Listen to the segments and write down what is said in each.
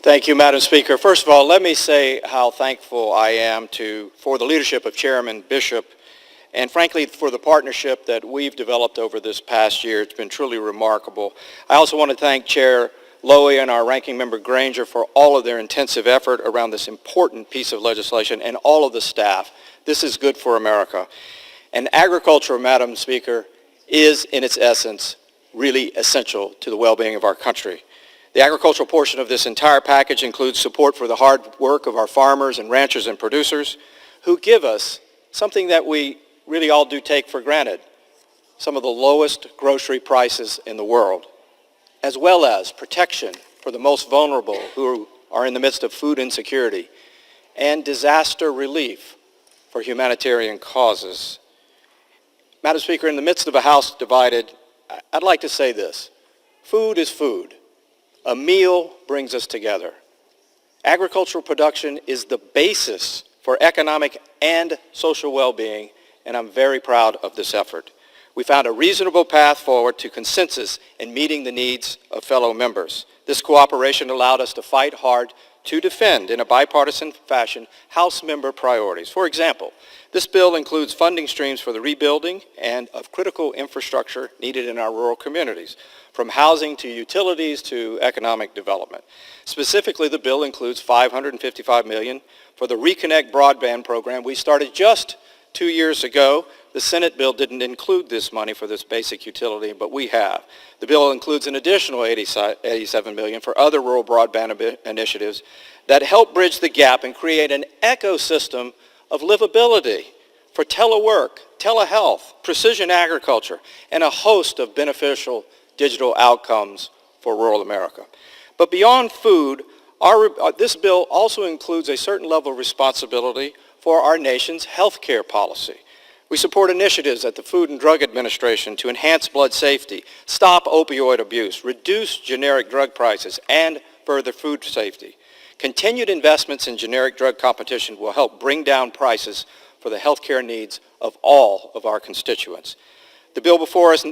Thank you, Madam Speaker. First of all, let me say how thankful I am for the leadership of Chairman Bishop and frankly for the partnership that we've developed over this past year. It's been truly remarkable. I also want to thank Chair Lowy and our Ranking Member Granger for all of their intensive effort around this important piece of legislation and all of the staff. This is good for America. And agriculture, Madam Speaker, is in its essence really essential to the well-being of our country. The agricultural portion of this entire package includes support for the hard work of our farmers and ranchers and producers who give us something that we really all do take for granted, some of the lowest grocery prices in the world, as well as protection for the most vulnerable who are in the midst of food insecurity, and disaster relief for humanitarian causes. Madam Speaker, in the midst of a House divided, I'd like to say this. Food is food. A meal brings us together. Agricultural production is the basis for economic and social well-being, and I'm very proud of this effort. We found a reasonable path forward to consensus in meeting the needs of fellow members. This cooperation allowed us to fight hard to defend in a bipartisan fashion House member priorities. For example, this bill includes funding streams for the rebuilding and of critical infrastructure needed in our rural communities, from housing to utilities to economic development. Specifically, the bill includes $555 million for the Reconnect broadband program we started just 2 years ago. The Senate bill didn't include this money for this basic utility, but we have. The bill includes an additional $87 million for other rural broadband initiatives that help bridge the gap and create an ecosystem of livability for telework, telehealth, precision agriculture, and a host of beneficial digital outcomes for rural America. But beyond food, this bill also includes a certain level of responsibility for our nation's health care policy. We support initiatives at the Food and Drug Administration to enhance blood safety, stop opioid abuse, reduce generic drug prices, and further food safety. Continued investments in generic drug competition will help bring down prices for the health care needs of all of our constituents. The bill before us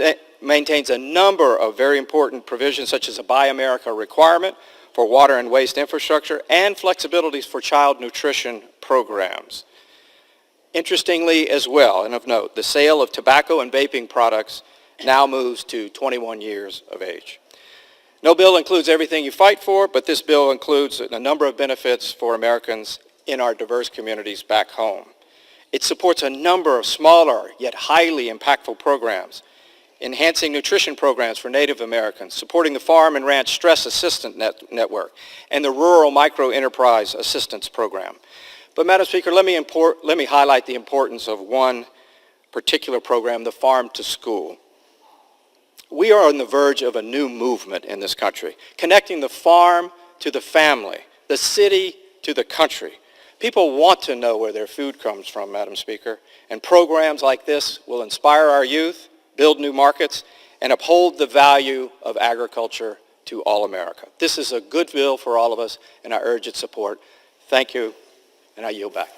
maintains a number of very important provisions, such as a Buy America requirement for water and waste infrastructure and flexibilities for child nutrition programs. Interestingly as well, and of note, the sale of tobacco and vaping products now moves to 21 years of age. No bill includes everything you fight for, but this bill includes a number of benefits for Americans in our diverse communities back home. It supports a number of smaller yet highly impactful programs, enhancing nutrition programs for Native Americans, supporting the Farm and Ranch Stress Assistance Network, and the Rural Microenterprise Assistance Program. But Madam Speaker, let me highlight the importance of one particular program, the Farm to School. We are on the verge of a new movement in this country, connecting the farm to the family, the city to the country. People want to know where their food comes from, Madam Speaker, and programs like this will inspire our youth, build new markets, and uphold the value of agriculture to all America. This is a good bill for all of us, and I urge its support. Thank you, and I yield back.